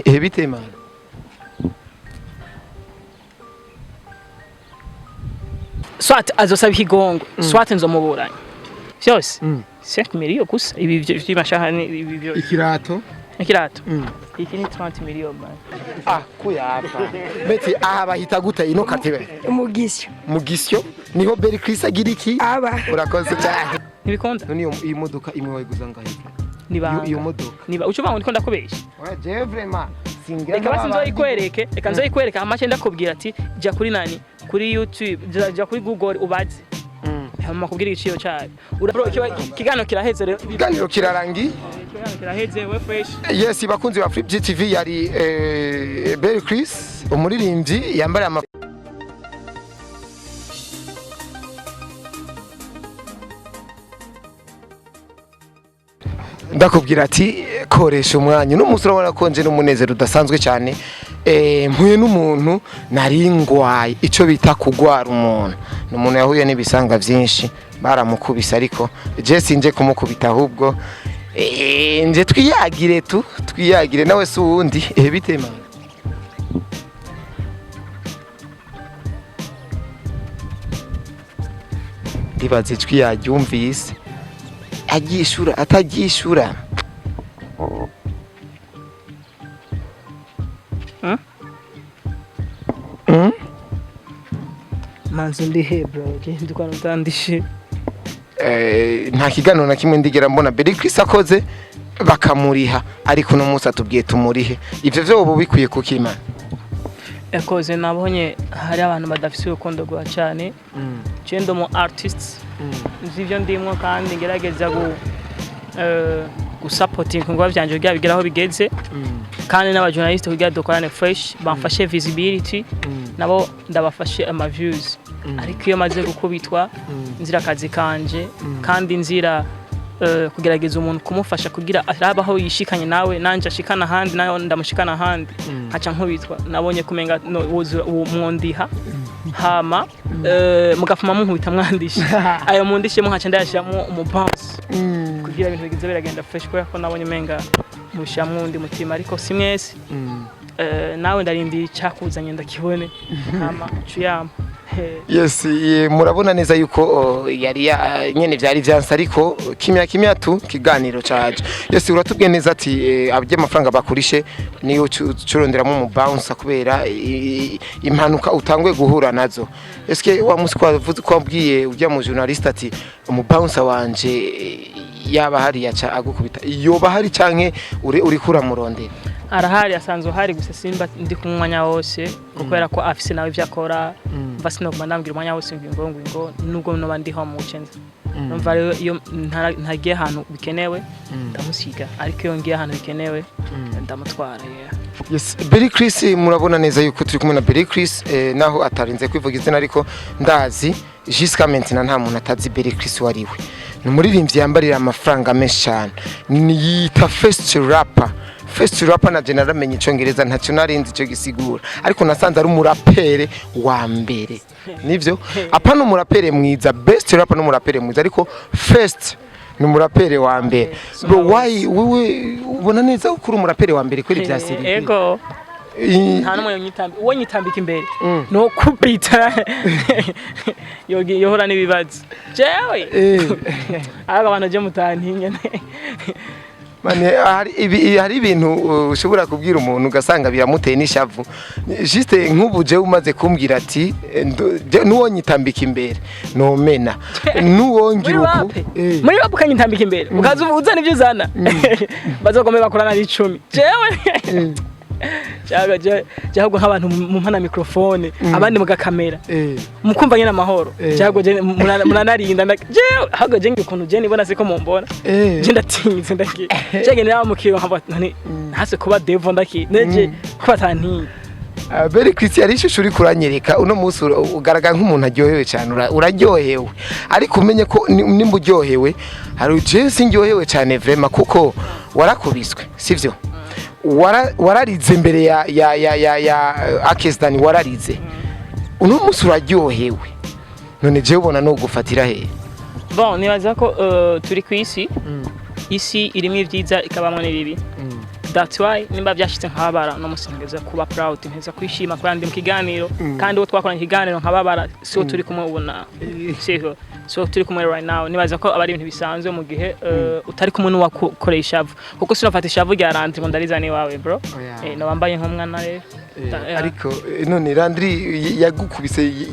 Bite mana swat azosaba ikigongo swat nzomuburanya byose 5 miliyo gusa ibi by'imashahani ibi byo ikirato iki ni 30 miliyo man kuyapa beti bahita gute ino katibe mugisyo niho Beri Chris agira iki urakoze cyane nibikonda niyo iyi modoka imwe wayiguza ngahe iyo modoka niba ucubanga ndiko ndakubesha je vraiment reka basi nzoyikwereka amache ndakubwira ati jya kuri nani kuri YouTube jya kuri Google ubaze hama kubwira igiciro cyayo kigano kiraheze rero kiganiro kirarangi kiraheze we fresh yes bakunzi ba Flip TV yari Beri Chris umuririmbyi yambara ndakubwira ati koresha umwanya n'umusoro urabona konje n'umunezero udasanzwe cyane mpuye n'umuntu nari ngwaye ico bita kugwara umuntu yahuye n'ibisanga byinshi baramukubise ariko je sinje kumukubita ahubwo nje twiyagire nawe se uwundi bite mana ndibaze twiyagyumvise agishura atagishura manzi ndihe bro ndikwana utandishe nta kigano na kimwe ndigera mbona Beri Chris akoze bakamuriha ariko no musa tubwiye tumurihe ivyo byo ubu bikwiye kukima ekoze nabonye hari abantu badafise urukundo rwa cyane cendo mu artists zivyo ndimwo kandi ngerageza gusupporting ngo byanje bigeraho bigeze kandi n'aba journalist kugira dukorane fresh bamfashe visibility nabo ndabafashe ama views ariko iyo maze gukubitwa nzira kazi kanje kandi nzira kugerageza umuntu kumufasha kugira arabaho yishikanye nawe nanje ashikana handi nayo ndamushikana handi haca nkubitwa nabonye kumenga umwondiha hama mugafuma munkubita mwandisha ayo mundishe mu haca ndashiramo umubounce kugira ibintu bigize biragenda fresh ko nabonye menga mushamwe undi mutima ariko simwese nawe ndarindi cyakuzanye ndakibone hama cuyama yes murabona neza yuko yari nyene byari byansa ariko kimya tu kiganiro caje yes uratubwiye neza ati abye amafaranga bakurishe niyo curonderamo mu bounce kubera impanuka utangwe guhura nazo eske wa musi kwavuze ko abwiye ujya mu journalist ati mu bounce wanje yaba hari yaca agukubita iyo bahari canke uri kuramurondera arahari asanzwe hari gusa simba ndi kumwanya wose kubera ko afise nawe vyakora basi no kumandambira umwanya wose ngo nubwo no bandi ho mu cenza numva rero iyo ntagiye ahantu bikenewe ndamusiga ariko iyo ngiye ahantu bikenewe ndamutwara yes Beri Chris murabona neza yuko turi kumwe na Beri Chris naho atarinze kwivuga izina ariko ndazi jusqu'à maintenant nta muntu atazi Beri Chris wariwe numuririmbyi yambarira amafaranga menshi cyane yita first rapper na general menye icongereza ntacyo narinzi cyo gisigura ariko nasanze ari umurapere wa mbere nivyo apana umurapere mwiza best rapper n'umurapere mwiza ariko first numurapere wa mbere bro why wewe ubona neza ukuri umurapere wa mbere kweli bya seri ego nta numwe nyitambi uwo nyitambika imbere no kupita yohora nibibaza jewe aga abantu je mutantinya mane hari ibintu ushobora kubwira umuntu ugasanga biramuteye n'ishavu juste nk'ubuje umaze kumbwira ati nuwo nyitambika imbere nomena nuwongira uko muri rap kanyitambika imbere ukaza uzana ibyo uzana bazogome bakorana ari 10 jewe cyagwa nk'abantu mu mpana microphone abandi muga kamera mukumva nyene amahoro cyagwa munanarinda jewe hago je ngikuntu je nibona siko mumbona je ndatinyitse ndagiye cyage nawe mukiro nk'abantu hase kuba devo ndaki neje kubatantinya Beri Chris yari ishusho uri kuranyereka uno munsi ugaragara nk'umuntu aryohewe cyane uraryohewe ariko umenye ko nimba uryohewe hari je sinryohewe cyane vraiment kuko warakubiswe sivyo wararize imbere ya Akestan wararize uno munsi uraryohewe none je ubona no gufatira he bon nibaza ko turi ku isi irimo ibyiza ikabamwe n'ibibi that's why nimba byashitse nkababara no musintegeza kuba proud nteza kwishima kandi mu kiganiro kandi wo twakoranye ikiganiro nkababara so turi kumwe ubona so turi kumwe right now nibaza ko abari ibintu bisanzwe mu gihe utari kumwe n'uwakoresha shavu kuko sinofata shavu rya Landry ngo ndarizane wawe bro no wambaye nk'umwana rero ariko none Landry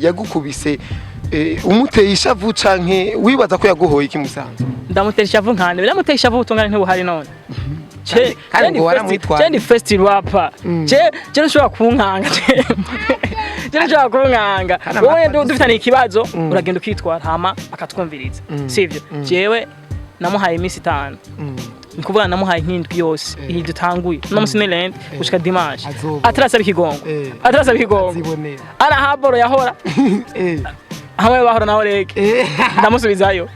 yagukubise umuteye ishavu canke wibaza ko yaguhoye iki musanzo ndamuteye ishavu nkande ndamuteye ishavu utungana ntibuhari none kandi ngo waramwitwara ni festival rapper je nshobora kunkanga je nshobora kunkanga wowe dufitanye ikibazo uragenda ukitwara hama akatwumviriza sivyo jewe namuhaye iminsi 5 nikuvuga namuhaye nk'indwi yose iyi dutanguye no musinelend gushika dimanche atarasaba ikigongo ara haboro yahora hamwe bahora na olegue ndamusubizayo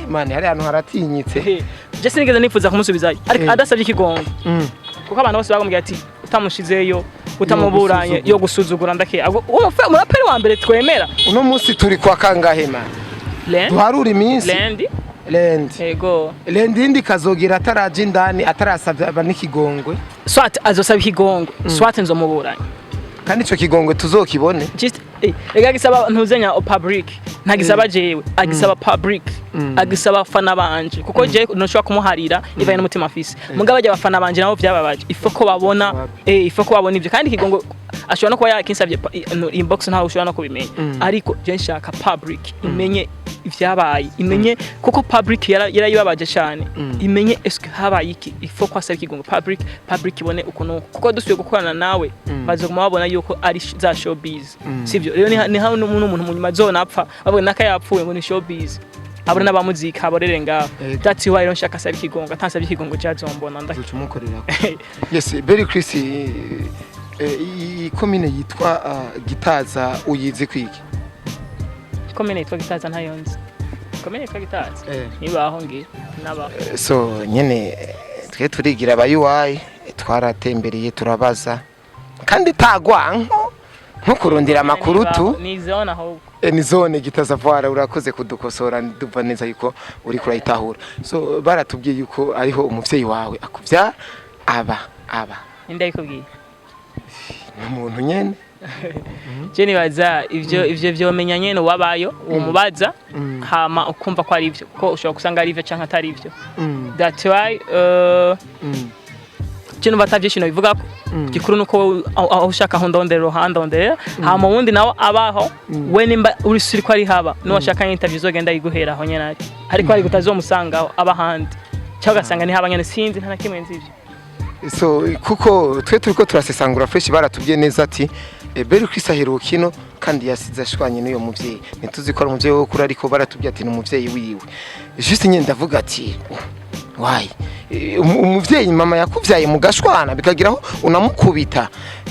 mani hari ahantu haratinyitse je sinigeze nifuza kumusubizayo ariko adasabye ikigongo kuko abantu bose bagomba ati utamushizeyo utamuburanye yo gusuzugura ndake umuraperi wa mbere twemera uno munsi turi kwa kangahe man duharura iminsi Landry indi kazogira ataraje indani atarasabye n'ikigongwe swat azosaba ikigongwe swat nzomuburanye kandi ico kigongwe tuzokibone ega gisaba ntuzenya public ntagisaba jewe agisaba public agisaba fana banje kuko je noshobora kumuharira ivaye n'umutima afise mugabo aje abafana banje nabo vyababaje ifoko babona ivyo kandi kigongo ashobora no kuba yakinsabye inbox ntaho ushobora no kubimenya ariko je nshaka public imenye ivyabaye imenye kuko public yarayibabaje cyane imenye eske habaye iki ifoko asaba kigongo public ibone ukuntu kuko dusuye gukorana nawe bazoguma babona yuko ari za showbiz sivyo rero ni hawo n'umuntu munyuma zona apfa babona naka yapfuye ngo ni showbiz abone n'abamuzika aborere ngaho that's why rero nshaka asaba ikigongo atansabye ikigongo cyazombona ndacyumukorera yes very Chris komine yitwa Gitaza uyizi kwiki komine yitwa Gitaza ntayonze komine yitwa Gitaza nibaho ngi naba so nyene twe turigira abayuwayi twaratembereye turabaza kandi tagwanko nko kurondera amakuru tu ni zone ahubwo ni zone Gitaza vwara urakoze kudukosora ndumva neza yuko uri kurayitahura so baratubwiye yuko ariho umuvyeyi wawe akuvya aba inde yikubwiye umuntu nyene je nibaza ivyo vyomenya nyene wabayo umubaza hama ukumva ko ari ivyo ko ushobora kusanga ari ivyo canke atari ivyo that's why kintu batavyishino bivuga ko gikuru nuko aho ushaka hondondero handondera hama wundi nawo abaho we nimba uri suri ko ari haba no washaka interview zogenda yiguhera aho nyene ariko ari gutazomusangaho abahandi cyangwa gasanga ni haba nyene sinzi nta nakimwe nzivyo so kuko twe turiko turasesangura fresh baratubwiye neza ati Beri Chris aherukino kandi yasize ashwanye n'uyo muvyeyi ntituzikora umuvyeyi wo kuri ariko baratubwiye ati n'umuvyeyi wiwe juste nyene ndavuga ati why umuvyeyi mama yakuvyaye mugashwana bikagiraho unamukubita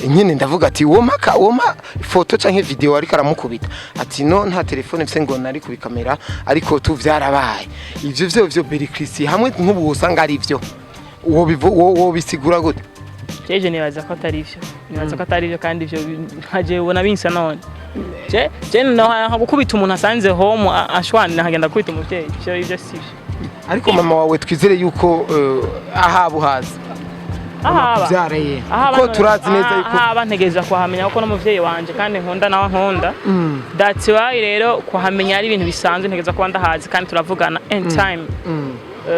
nyene ndavuga ati woma foto canke video ariko aramukubita ati no nta telefone mfise ngo nari kubikamera ariko tuvyarabaye ivyo Beri Chris hamwe nk'ubu usanga ari ivyo uwo bisigura gute jeje nibaza ko atari ivyo kandi ivyo nkaje ubona binsa none je no gukubita umuntu asanze home ashwana nkagenda kubita umuvyeyi ivyo sivyo ariko mama wawe twizere yuko ahabuhaza byareye ko turazi neza yuko bantegeza kuhamenya uko n'umuvyeyi wanje kandi nkunda nawe nkunda that's why rero kuhamenya ari ibintu bisanzwe ntegeza kuba ndahazi kandi turavugana in time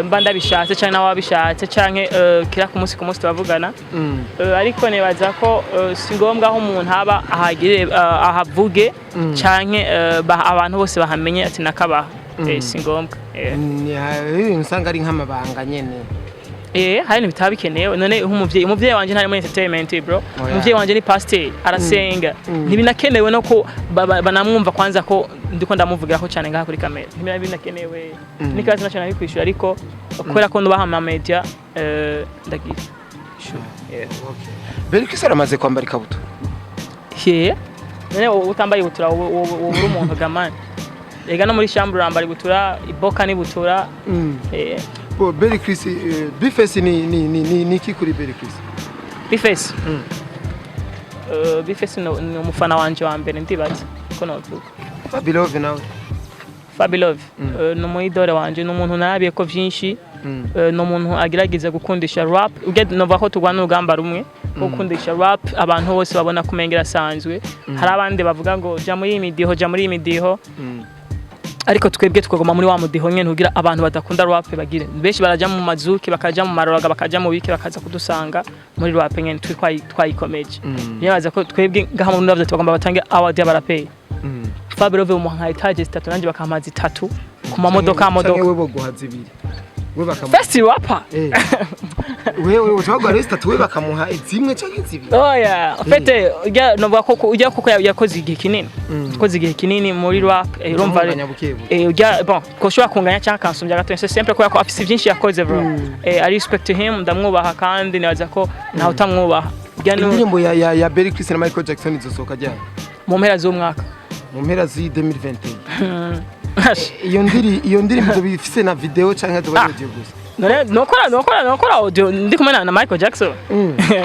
mba ndabishatse cyane nawe wabishatse canke kira ku munsi turavugana ariko nebaza ko si ngombwa aho umuntu haba ahagire ahavuge canke abantu bose bahamenye ati nakabaha si ngombwa usanga ari nk'amabanga nyene hari n'ibitaba bikenewe none umuvyeyi wanje ntari muri entertainment bro umuvyeyi wanje ni pastor arasenga ntibinakenewe no ko banamwumva kwanza ko ndiko ndamuvugiraho cyane ngaha kuri kamera ntibinakenewe nikazi national bikwishura ariko kubera ko ndubaha ama media ndagira Beri Chris aramaze kwambara ikabutura none utambaye ibutura wo uri umuntu gamani ega no muri chambre urambara ibutura iboka ni butura Beri Chris bifese ni kuri Beri Chris bifese bifese no umufana wanje wa mbere ndibaza ko novuga Fabilove nawe Fabilove no muidore wanje no umuntu narabiye ko vyinshi no muntu agerageza gukundisha rap nova ko tugwana urugamba rumwe gukundisha rap abantu bose babona kumengera asanzwe hari abandi bavuga ngo ja muri imidiho ariko twebwe tukagoma muri wa mudiho nyene kugira abantu badakunda rap bagire benshi baraja mu mazuki bakaja mu maroraga bakaja mu biki bakaza kudusanga muri rap nyene twayikomeje yabaza ko twebwe ngaha mu ndavyo tugomba batange award y'abaraperi Fabio mu nka etage 3 nanje bakamazi 3 ku mamodoka wewe boguha zibiri we bakamuha Festi rapper wewe ushobora resta tuwe bakamuha zimwe canke zibiri oya fete novuga ko ujya kuko yakoze igihe kinini yakoze igihe kinini muri rap urumva ujya bon ko shobora kunganya cyangwa kansumbya gato c'est simple ko afise byinshi yakoze bro I respect him ndamwubaha kandi nibaza ko naho utamwubaha indirimbo ya Berry Chris na Michael Jackson izosoka ryari mu mpera z'umwaka mu mpera zi 2021 iyo ndirimbo bifise na video canke zo audio gusa nokora audio ndi kumwe na Michael Jackson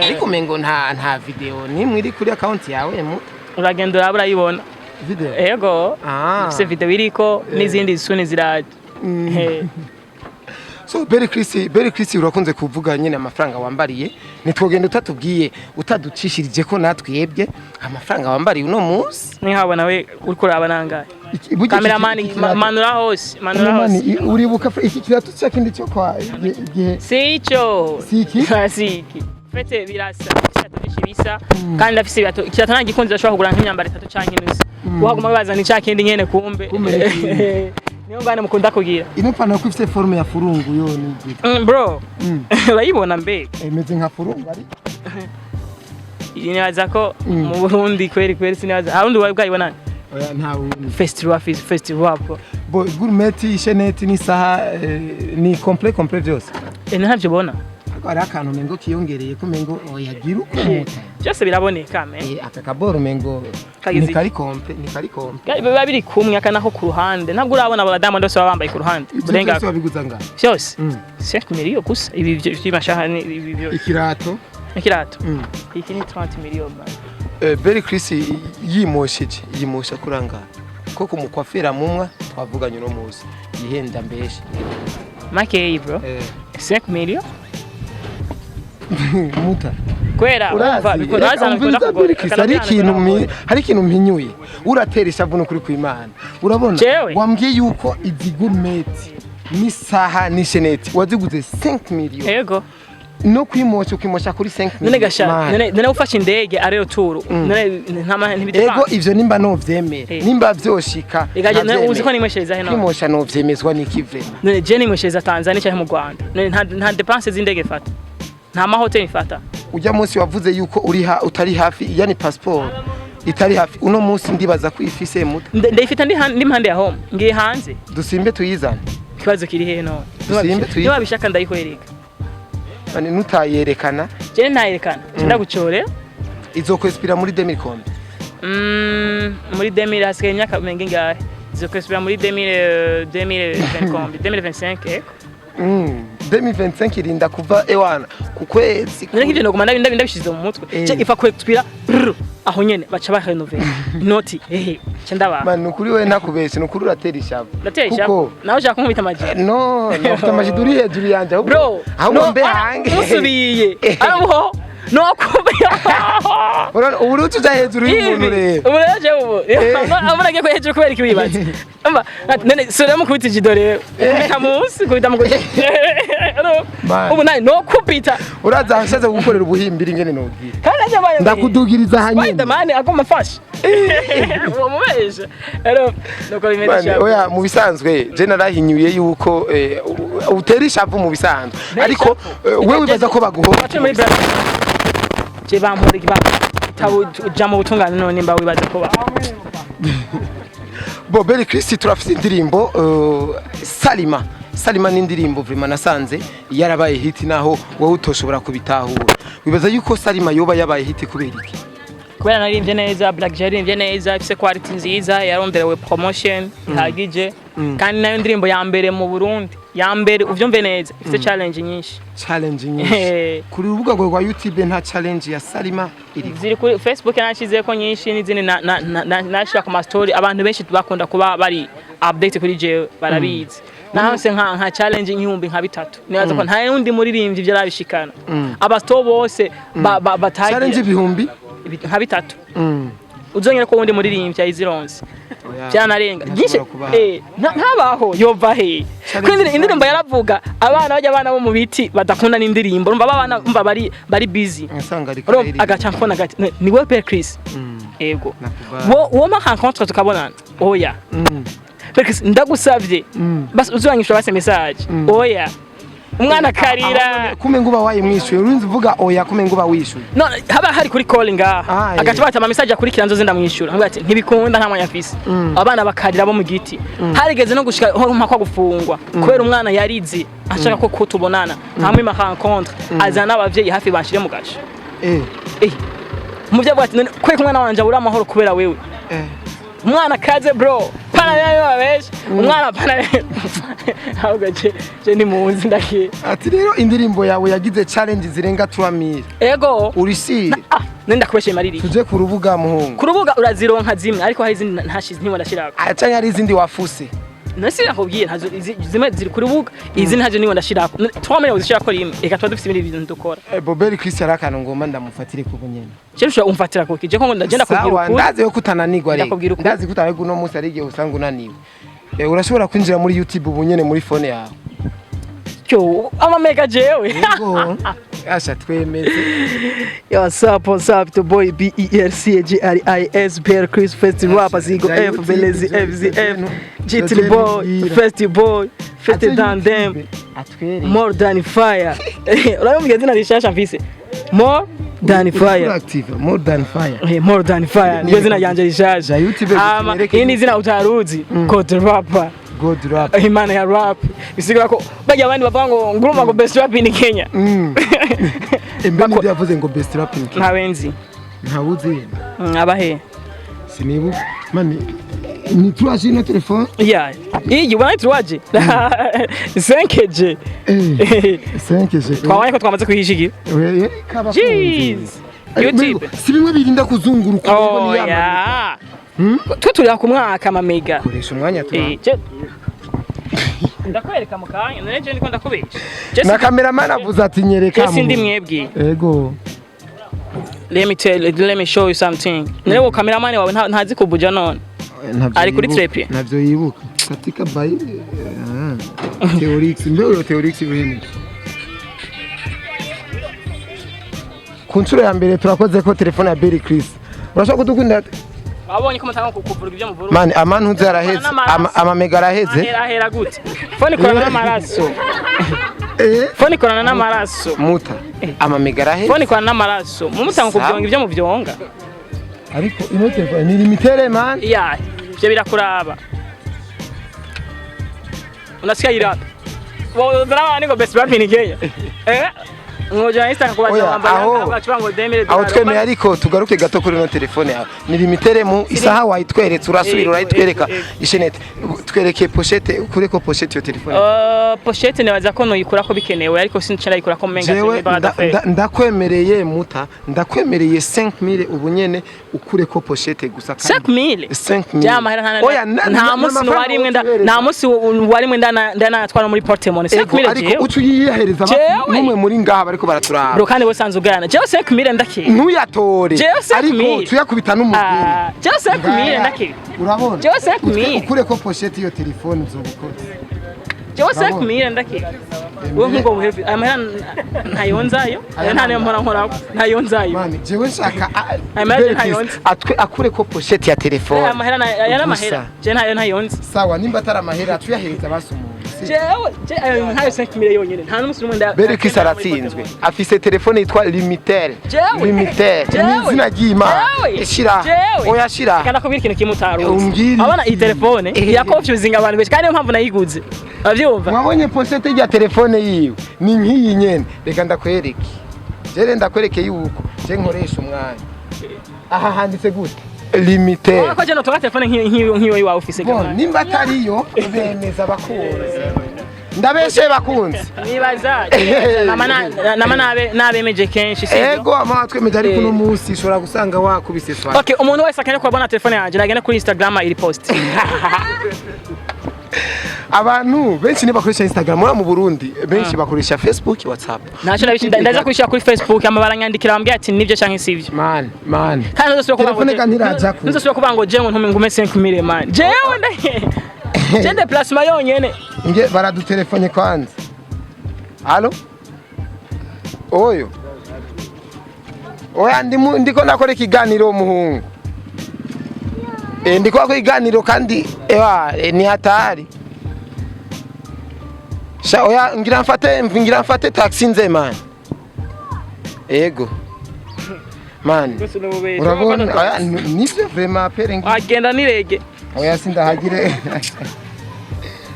ariko mengo nta video nimwe iri kuri account yawe mu uragenda urabura yibona video yego bifise video iriko n'izindi suni ziraje So Berry Chris urakunze kuvuga nyine amafaranga wambariye nitwogenda utatubwiye utaducishirije ko natwiyebwe amafaranga wambariye uno munsi ni haba nawe uriko uraba cameraman manura hose uribuka iki kirato cyakindi cyo kwa igihe sico siki fete birasa bisa kandi afise birato kirato nagikunze ashobora kugura nk'imyambaro 3 canke inusu waguma bazana cyakindi nyene kumbe niyo ngane mukunda kugira ino pana ko ifite forme ya furungu yo ni bro urayibona mbe imeze nka furungu ari nibaza ko mu Burundi kweri sinabaza harundi wabwayibona oya ntawe festival bo gourmet isheneti ni saha ni complet byose ntavyo bona ari akantu mengo kiyongereye ko mengo yagira uko muta byose biraboneka me aka kaboro mengo ni kari kompe biba biri kumwe akanaho ku ruhande ntabwo urabona abadamu ndose bambaye ku ruhande burenga babiguza nga byose 5 millions gusa ibi by'imashahani ibi byose ikirato iki ni 30 millions Berry Chris yimosha kuranga ko kumukwafera mumwa twavuganye no muzi yihenda mbeshe make bro 5 millions muta kwera umva bikoraza bikora kugora hari ikintu mpinyuye urateresha vuno kuri kwimana urabona wambwiye yuko izi gourmet ni saha ni sheneti waziguze 5 millions yego no kwimosha kuri 5 millions none gasha none ufashe indege arero turu none ntama ntibidefana ego ivyo nimba no vyemera nimba vyoshika igaje none uzi ko nimweshereza heno kwimosha no vyemezwa n'ikivema none je nimweshereza Tanzania cyangwa mu Rwanda none nta dépenses z'indege fata nta mahoteli fata ujya munsi wavuze yuko utari hafi yani passport itari hafi uno munsi ndibaza ko ifise muto ndayifita ndi impande ya home ngiye hanze dusimbe tuyizana kibazo kiri he no dusimbe tuyizana niba bishaka ndayikwereka bane nutayerekana je ntayerekana ndagucore izokwespira muri 2000 muri 2000 hasigaye imyaka menge ngahe izokwespira muri 2025 2025 irinda kuva ewana ku kwezi none nk'ivyo noguma ndabishize mu mutwe cyo ifa kwespira aho nyene baca ba renovate noti cyandaba man ukuri we nakubeshe nukuri uratera ishavu kuko naho ushaka kunkubita amaji no nafite amajiduri hejuru yanje bro aho mbe hange musubiye aho no kubiya urana uburutu uja hejuru y'umuntu rero uburaje ubu abona ngiye ko hejuru kubera ikibibaza amba none sura mu kubita jidore kamusi kubita mu ubu nayi no kupita uraza hashaze gukorera ubuhimbira ingene nobwira kandi aje ndakudugiriza hanyine Spiderman agoma fasha uwo mubesha rero nuko bimeze oya mu bisanzwe je narahinyuye yuko utera ishavu mu bisanzwe ariko wewe wibaza ko baguhoba je bampora tabu jamo butungana none mba wibaza ko ba bo Berry Chris turafite indirimbo Salima ni indirimbo vraiment nasanze yarabaye hit naho wowe utoshobora kubitahura wibaza yuko Salima yoba yabaye hit kubera iki kubera naririmbye neza Black Jerry neza ifise quality nziza yaronderewe promotion ihagije kandi nayo ndirimbo ya mbere mu Burundi ya mbere uvyumve neza ifite challenge nyinshi kuri urubuga rwa YouTube nta challenge ya Salima iri ziri kuri Facebook nashize ko nyinshi n'izindi nashira ku ma story abantu benshi bakunda kuba bari update kuri je barabizi nahanse nka challenge nk'ibihumbi nka bitatu nibaza ko nta yundi muririmbyi byarabishikana abasto bose batagiye challenge ibihumbi nka bitatu uzongera ko wundi muririmbyi ayizironse byanarenga byinshi ntabaho yova he kwindi indirimbo yaravuga abana bo mu biti badakunda n'indirimbo urumva abana umva bari busy agaca mfona gati ni we Père Chris ego wo ma rencontre tukabonana oya Chris ndagusavye bas uzanyishura base message oya umwana karira kume nguba waye mwishuye urinzi uvuga oya kume nguba wishuye no haba hari kuri calling agaca bata ama message akurikira nzo zenda mwishura ngo ati ntibikunda nta mwanya afise abana bakarira bo mu giti harigeze no gushika mpaka gufungwa kubera umwana yarize ashaka ko kutubonana hamwe ma rencontre azana abavyeyi hafi banshire mu gace muvyo bwati kwe kumwana wanje abura amahoro kubera wewe umwana kaze bro pana yayo abesh umwana pana ahubwo je ni munzi ndakiye ati rero indirimbo yawe yagize challenge zirenga 3000 ego urisi nenda kubeshe mariri tuje ku rubuga muhungu ku rubuga urazironka zimwe ariko hari izindi ntashize ntiwo ndashirako acanye ari izindi wafuse nasira nkubwiye ntazo zimwe ziri ku rubuga izi ntazo niwo ndashirako twamenye uzishirako rimwe reka tuba dufite ibindi bintu dukora Boberi Chris yarakana ngoma ndamufatire ku bunyene cyesho umfatira ko kije ko ndagenda kubwira ukuri ndazi yo kutananirwa rero ndazi kutananirwa no munsi arigiye usanga unaniwe urashobora kwinjira muri YouTube ubunyene muri phone yawe cyo amamega jewe yego asha twemeze yo sap to boy BERCGRIS Père Chris Festival Pasigo F Belezi FZF GT boy Festival Fete Dandem More Than Fire urayo mugeze na rishasha mfise More Than Fire More Than Fire More Than Fire niyo zina yanje rishasha ini zina utaruzi Code Rapper God rap imana ya rap bisigura ko bajya abandi bavango nguruma ngo best rap in Kenya embeni byavuze ngo best rap in Kenya ntawenzi ntawuzi abahe sinibu mani ni tuaje no telefone yeah iyi wana tuaje 5G 5G twabanye ko twamaze kuhishigira jeez YouTube si bimwe birinda kuzunguruka ngo ni yama tuturi ku mwaka amamega koresha umwanya tu ndakwereka mu kanya none je ndiko ndakubesha na cameraman avuze ati nyereka mu sindi mwebwe yego let me show you something nero cameraman wawe ntazi kubuja none ari kuri trepie navyo yibuka katika by Theorix mbero Theorix bihini kuncuro ya mbere turakoze ko telefone ya Berry Chris urashaka kudukunda abonye ko mutanga kuvuga ibyo muvuru man amantu zaraheze amamega araheze ahera gute fone korana n'amaraso fone korana n'amaraso muta amamega araheze fone korana n'amaraso mumutanga kuvyonga ibyo muvyonga ariko ino telefone ni limitere man ya byo birakuraba unasikia ira wo drama niko best rap in Kenya ngoja Insta kubaza ambara ngo demere aho twemeye ariko tugaruke gato kuri no telefone yawe ni limitere mu isaha wayitweretse urasubira urayitwereka ishenete twereke pochette kureko pochette yo telefone pochette nebaza ko noyikura ko bikenewe ariko sincara yikura ko menga ndakwemereye muta ndakwemereye 5000 ubunyene ukureko pochette gusa kandi 5000 jamahera nta musi warimwe nta musi warimwe ndana atwara muri portemone 5000 ariko ucuyihereza numwe muri ngaha bariko baraturaba bro kandi bosanze ugana jewe 5000 ndakiri ntuyatore ariko tuyakubita n'umugeni jewe 5000 ndakiri urabona jewe 5000 ukureko pochette yo telefone zobukora jewe 5000 ndakiri wo ngo buhevi amahera ntayonzayo nta ne mpora nkora ntayonzayo mani jewe nshaka amahera ntayonza akureko pochette ya telefone amahera yana mahera je ntayonza sawa nimba atari amahera tuyahereza basumu jewe ntayo 5000 yonyene nta n'umusi n'umwe nda Berry Chris aratsinzwe afise telefone yitwa limitere izina ry'Imana ishira oya shira kandi akubwira ikintu kimutaruzi abana iyi telefone ya confusing abantu benshi kandi niyo mpamvu nayiguze avyumva wabonye pochette ya telefone yiwe ni nkiyi nyene reka ndakwereke jere ndakwereke yuko je nkoresha umwanya aha handitse gute limitaire ko je no toka telefone nkiyo iwawe ufise gana nimba atariyo bemeza bakunze ndabeshe bakunze nibaza nabemeje kenshi sivyo ego ama twemeje ariko no musi ushobora gusanga wakubise swa okay umuntu wese akane kubona telefone yanje nagenda kuri Instagram iri post abantu benshi bakoresha Instagram mu Burundi benshi bakoresha Facebook WhatsApp naco ndaza kwishira kuri Facebook amabara nyandikira bambye ati nivyo canke sivyo man kandi nzo kuvuga ngo telefone kandi iraja ku nzo kuvuga ngo je ngo ngume 5000 man jewe je déplacement yonyene nge baradutelefone kwanza allo oyo oya ndiko nakora ikiganiro muhungu ndiko nakora ikiganiro kandi ni hatari sha oya ngira mfate taxi nze man ego man urabona oya nivyo vraiment pere agenda nirege oya sindahagire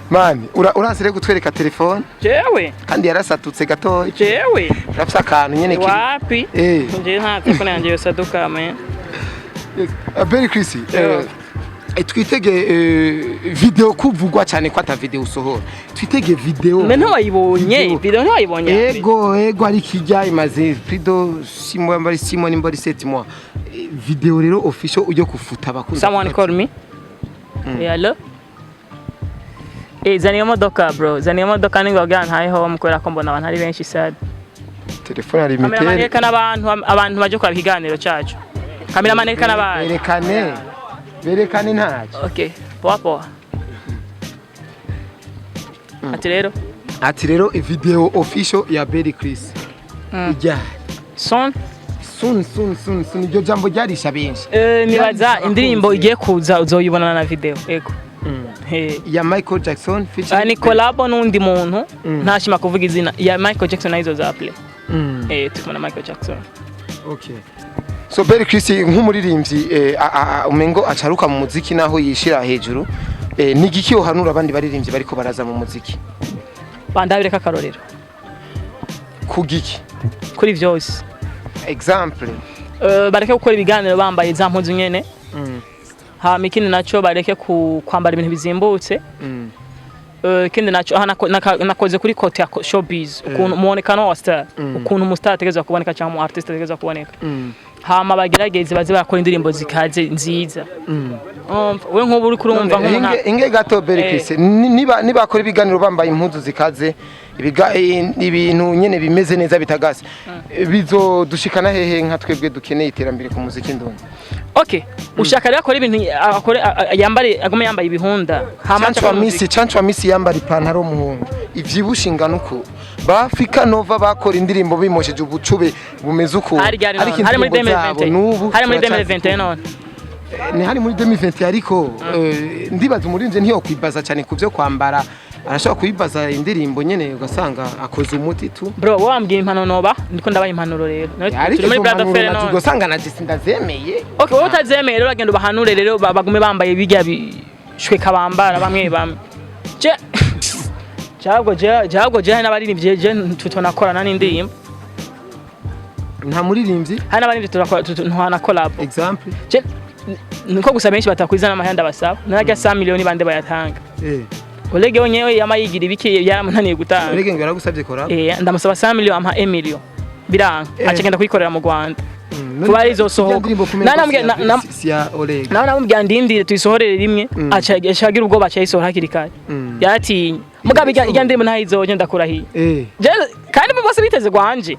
man uransire gutwereka telefone jewe kandi yarasatutse gato jewe rafisa akantu nyene kiri wapi nje nta telefone yanje yosaduka man Very Chris twitege video kuvugwa cyane ko ata video usohora twitege video meno wayibonye video ntiwayibonye ego ari kijya imaze prido simo mbari 7 mois video rero official ujye kufuta abakunzi someone call me hello zaniye modoka bro zaniye modoka ningo gana haiho mukora ko mbona abantu ari benshi sad telefone ari mitera kamera abantu baje kwa biganiro cyacu kamera maneka nabaye berekane ntacyo okay poa ati rero video official ya Berry Chris ijya son iryo jambo ryarisha benshi nibaza indirimbo igiye kuza uzoyibona na video ego ya Michael Jackson featuring ni collab n'undi muntu ntashima kuvuga izina ya Michael Jackson nazo za play tukubona Michael Jackson okay so Berry Chris nk'umuririmbyi umengo acaruka mu muziki naho yishira hejuru nigiki uhanura abandi baririmbyi bariko baraza mu muziki bandabireka karorero kugiki kuri vyose example bareke gukora ibiganiro bambaye za mpuzu nyene mikini naco bareke kwambara ibintu bizimbutse kindi naco nakoze kuri kote ya showbiz ukuntu muonekano wa star ukuntu mu star ategeza kuboneka cyangwa mu artist ategeza kuboneka hama bagerageze baze bakora indirimbo zikaze nziza we nk'ubu uri kurumva nk'umuntu inge gato Berry Chris niba akora ibiganiro bambaye impuzu zikaze ibintu nyene bimeze neza bitagase bizodushikana hehe nka twebwe dukeneye iterambere ku muziki ndundi okay ushaka rero akora ibintu yambare agume yambaye ibihunda chanchwa misi yambara ipantaro muhungu ivyibusha ingano uko ba Africa Nova bakora indirimbo bimosheje ubucube bumeze uko hari muri 2020 hari muri 2021 ni hari muri 2020 ariko ndibaza umurinze ntiyo kwibaza cyane kuvyo kwambara arashaka kuyibaza indirimbo nyene ugasanga akoze umuti tu bro wambwiye impano noba ndiko ndabaye impanuro rero turi muri brother fere no ugasanga na ndazemeye okay wowe utazemeye rero bagenda bahanure rero bagume bambaye bijya bishwe kabambara bamwe je jago je n'abaririmbye je tutonakorana n'indirimbo nta muririmbyi hari n'abaririmbye turakora collab example je niko gusa benshi batakwizana amahanda basaba narajya 100 miliyoni bande bayatanga olegue onyewe yamayigira ibiki yaramunaniye gutanga olegue ngara gusabye collab ndamusaba 100 miliyoni ampa 1 miliyoni biranga acagenda kuyikorera mu Rwanda kuba arizo sohoka namubwira ndindire tuyisohorere rimwe acagira ubwo bacayisohora hakiri kare yatinye mugabe ijya ndimo ntayizoje ndakurahiye kandi bose biteze gwanje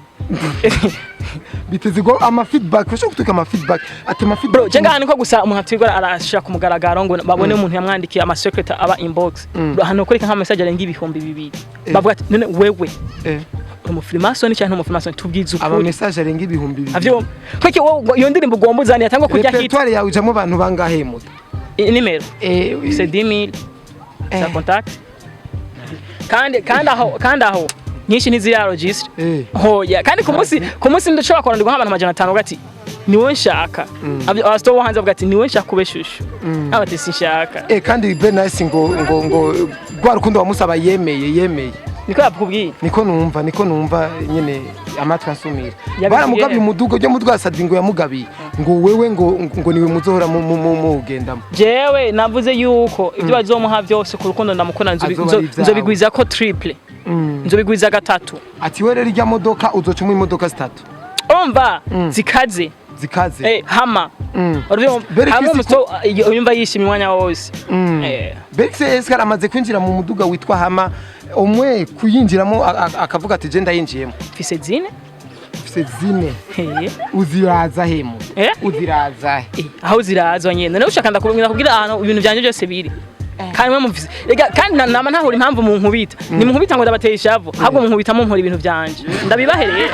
biteze go ama feedback fasho kutuka ama feedback atema feedback bro jenga niko gusa umuntu atigora arashira ku mugaragaro ngo babone umuntu yamwandikiye ama secretary aba inbox hano kuri nka message arenga ibihumbi 2 bavuga ati none wewe umufrimason cyane umufrimason tubwiza ukuri aba message arenga ibihumbi 2 avyo kwiki iyo ndirimbo ugomba uzaniye atangwa kujya hit repertoire yawe ujamo abantu bangahe muto nimero c'est 10000 sa contact kandi aho nyinshi ntizira register hoya kandi ku munsi ndashobora kurandika nk'abantu majana 5 gati niwe nshaka abasto hanze avuga ati niwe nshaka kubeshusha abati sinshaka kandi be nice ngo gwa rukundo wamusaba yemeye niko yapubwiye niko numva nyene amatwa asumira baramugabiye umudugo ryo mudwasadi ngo yamugabiye ngo wewe ngo niwe muzohora mu gendamo jewe navuze yuko ibyo bazomuha byose ku rukundo ndamukona nzobigwiza ko triple nzobigwiza gatatu ati we rero rya modoka uzocuma imodoka zitatu umva zikaze zikaze hama hamwe umuto yumva yishimye umwanya wose Berkise eske aramaze kwinjira mu muduga witwa Hama umwe kuyinjiramo akavuga ati je ndayinjiyemo mfise zine uziraza hemo uziraza aho zirazwa nyene none ushaka ndakubwira ahantu ibintu byanje byose biri kandi mwe mufise kandi nama ntahura impamvu mu nkubita ni mu nkubita ngo ndabateye ishavu ahubwo mu nkubita mu nkora ibintu byanje ndabibahereye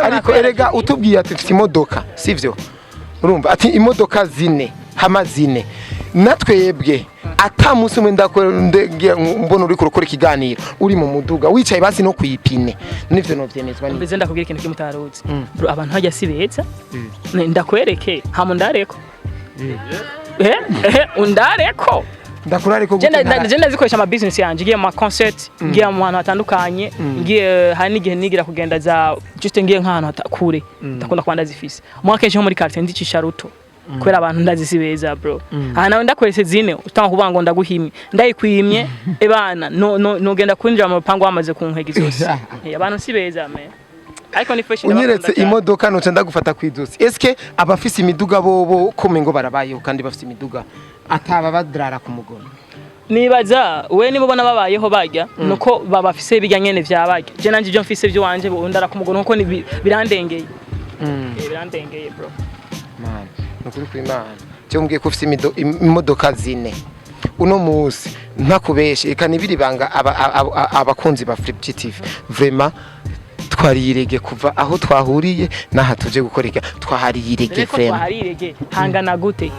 ariko erega utubwiye ati mfite imodoka sivyo urumva ati imodoka zine Hama zine natwebwe ata musi umwe mbona uri kurukora ikiganiro uri mu muduga wicaye basi no kuyipine nivyo no vyemezwa ni mbize ndakubwira ikintu kimutaruzi abantu hajya sibeza ndakwereke hamu ndareko undareko ndakurareko je ndazikoresha ama business yanje ngiye mu concert ngiye mu hantu hatandukanye ngiye hari n'igihe nigira kugenda za just ngiye nk'ahantu hatakure ndakunda kwanda zifise umwaka ejo muri quartier ndicisha ruto kwera abantu ndazisibeza bro aha nawe ndakweretse zine utanga kuvuga ngo ndaguhimye ndayikwimye ebana no genda kwinjira mu rupango wamaze kunkwega zose abantu sibeza me ariko ni fresh unyeretse imodoka no canda gufata kwidusi eske abafise imiduga bobo komengo barabayeho kandi bafise imiduga ataba badrara ku mugono nibaza we nibo bona babayeho bajya nuko babafise bijya nyene vyabaje je nanje byo mfise byo wanje ndara ku mugono kuko birandengeye birandengeye bro man nukuri kuri Imana cyo mbwiye ko ufite imodoka zine uno musi ntakubeshe ikani biribanga abakunzi ba Flip TV vraiment twariyirege kuva aho twahuriye naha tuje gukoreka twahariyirege vraiment twahariyirege hangana gute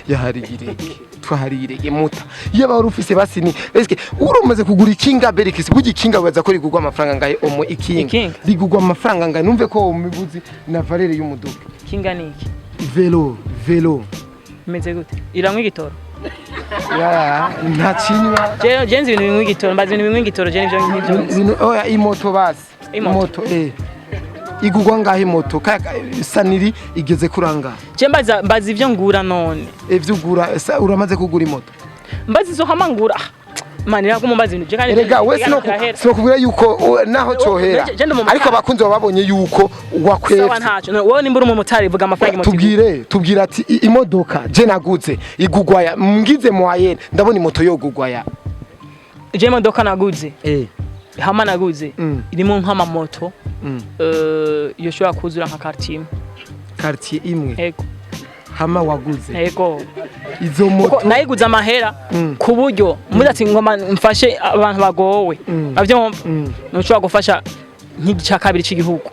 yahariyirege twahariyirege muta yaba urufise basini eske urumaze kugura ikinga Berkise bugi kinga baza ko rigugwa amafaranga ngaye omo ikinga rigugwa amafaranga ngaye numve ko umubuzi na valeur y'umuduga kinga niki velo meze gute iramwe igitoro nta kinywa je nzi ibintu bimwe igitoro mbazi ibintu bimwe igitoro je nivyo oya imoto basi imoto igugwa ngahe moto saniri igeze kuranga je mbazi ivyo ngura none ivyo ugura uramaze kugura imoto mbazi zo hamangura manira ko mumbazi ibintu je kandi erega wese no kubwira yuko naho cohera ariko abakunzi babonye yuko wakwevye sawa ntaco wowe nimbura umumotari vuga amafaranga imoto tubwira ati imodoka je naguze igugwaya mgize moyen ndabona imoto yo gugwaya je imodoka naguze Hama naguze irimo nk'ama moto yoshobora kuzura nka quartier imwe yego Hama waguze yego izo moto nayiguze amahera ku buryo muri ati ngoma mfashe abantu bagowe avyo ntushobora gufasha nk'igica kabiri cy'igihugu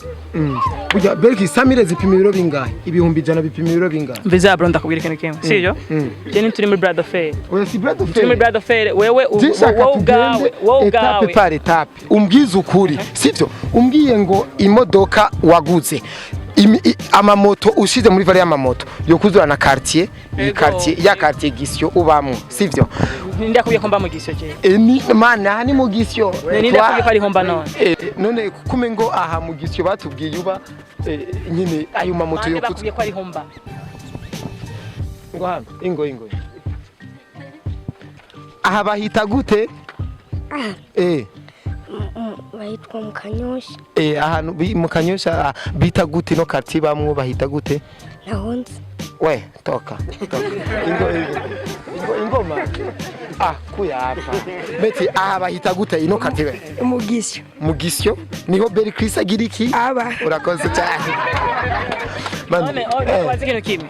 burya Berkise Samire zipima ibiro bingahe ibihumbi 100 bipima ibiro bingahe mviza bro ndakubwira ikintu kimwe sivyo je ni turi muri brother fair oya si brother fair turi muri brother fair wewe ugawe etape par etape umbwiza ukuri sivyo umbwiye ngo imodoka waguze amamoto ushize muri vale y'amamoto yo kuzura na quartier quartier gisyo ubamwe sivyo ndakubiye ko mba mu gisyo je ni mana ni mu gisyo ndakubiye ko ari homba none none kume ngo aha mu gisyo batubwiye uba nyine ayo mamoto yo kuzura ko ari homba ngo ingo aha bahita gute bahitwa mu Kanyosha ahantu mu Kanyosha bita gute no quartier bamwe bahita gute nahonze we toka ingoma kuyapa beti aha bahita gute ino quartier mugisyo niho Berkise agira iki urakoze cyane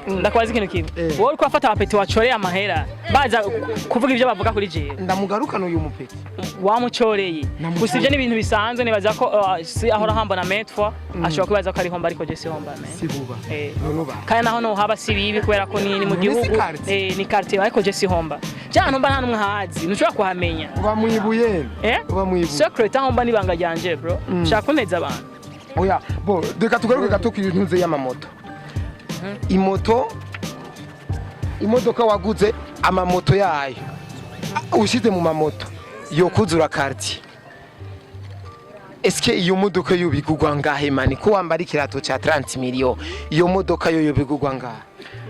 ndakwazi ikintu kimwe wowe uri kwafata abapeti wacoreye amahera baza kuvuga ibyo bavuga kuri jewe ndamugarukana uyu mupeti wamucoreye gusa ibyo ni ibintu bisanzwe nibaza ko si ahora hambona metwa ashobora kwibaza ko ari homba ariko je si homba si buba kandi naho no haba si bibi kubera ko ni mu gihugu ni quartier ariko je si homba cyane mba nta numwe hazi ntushobora kuhamenya bamwibuye secret aho mba nibanga ryanje bro shaka kuneza abantu oya bo reka tugaruke gato ku bintu y'amamoto imodoka waguze amamoto yayo ushize mu mamoto yo kuzura quartier eske iyo modoka yo bigugwa ngahe mani ko wambara ikirato cha 30 million iyo modoka yo bigugwa ngahe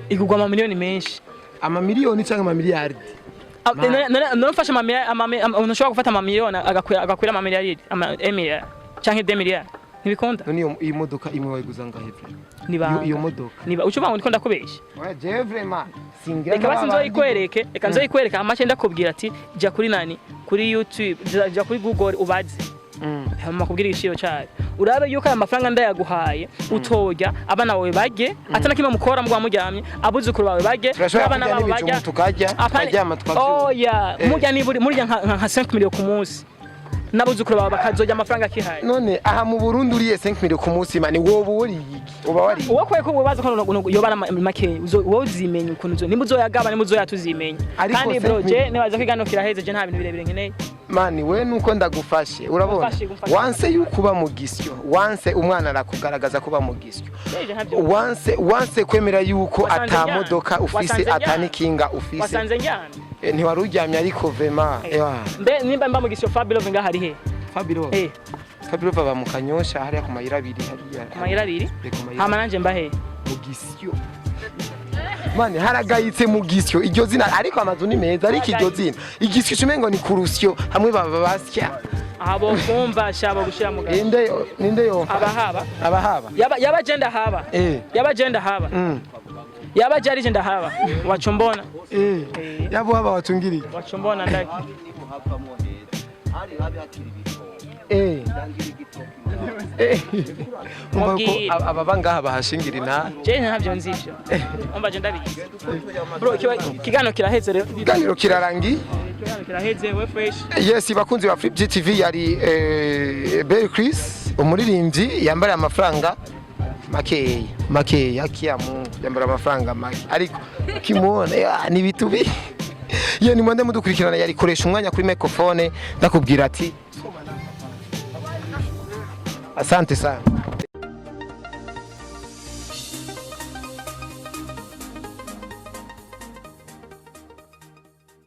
igugwa ama miliyoni menshi ama miliyoni cyangwa ama miliyardi no mfasha unashobora gufata ama miliyoni agakwira ama miliyari ama emiliyari cyangwa 2 miliyari ntibikunda none iyo modoka imwe wayiguza ngahe nibanga iyo modoka niba ucubanga ndiko ndakubesha oya je vraiment singira reka basi nzoyikwereke reka nzoyikwereka amace ndakubwira ati jya kuri nani kuri YouTube jya kuri Google ubaze hama kubwira igiciro cyayo urabe yuko aya mafaranga ndayaguhaye utorya abana bawe bage atana kimwe mukora mugwa muryamye abuzukuru bawe bage abana bawe bage tukaryama oya murya niburi murya nka 5 million ku munsi nabuzukuru bawe bakazojya amafaranga akihaye none aha mu Burundi uriye 5 million ku munsi mani wowe uri uba wari uwo kwe ko ubaza ko yobana make wowe uzimenya ukuntu nimba uzoyagaba nimba uzoyatuzimenya kandi bro je nibaza kwigano kiraheze je nta bintu birebire nkeneye mani we nuko ndagufashe urabona wanse yukuba mu gisyo wanse umwana arakugaragaza kuba mu gisyo wanse kwemera yuko atamodoka ufise atanikinga ufise wasanze njyana ntiwaruryamye ariko vema mbe nimba mba mu gisyo Fabio venga hari he Fabio Fabio baba mu Kanyosha hariya ku mayira abiri hariya ku mayira abiri hama nanje mba he mu gisyo mani haragayitse mu gisyo iryo zina ariko amazu ni meza ariko iryo zina igisyo cumengo ni kurusyo hamwe baba basya abo kumva shabo gushira mu gato ninde yo abahaba yaba agenda haba yaba agenda haba yaba jari agenda haba wachumbona yabo haba wachungiri wachumbona ndaki aba ngaha bahashingira na je ntabyo nzivyo umva je ndabizi bro kigano kiraheze rero kiganiro kirarangi kiraheze we fresh yes bakunzi ba Flip TV yari Berry Chris umuririmbyi yambara amafaranga makeya kiamu yambara amafaranga make ariko kimona ni bitubi ye ni mwende mudukurikirana yari koresha umwanya kuri microphone ndakubwira ati asante sana.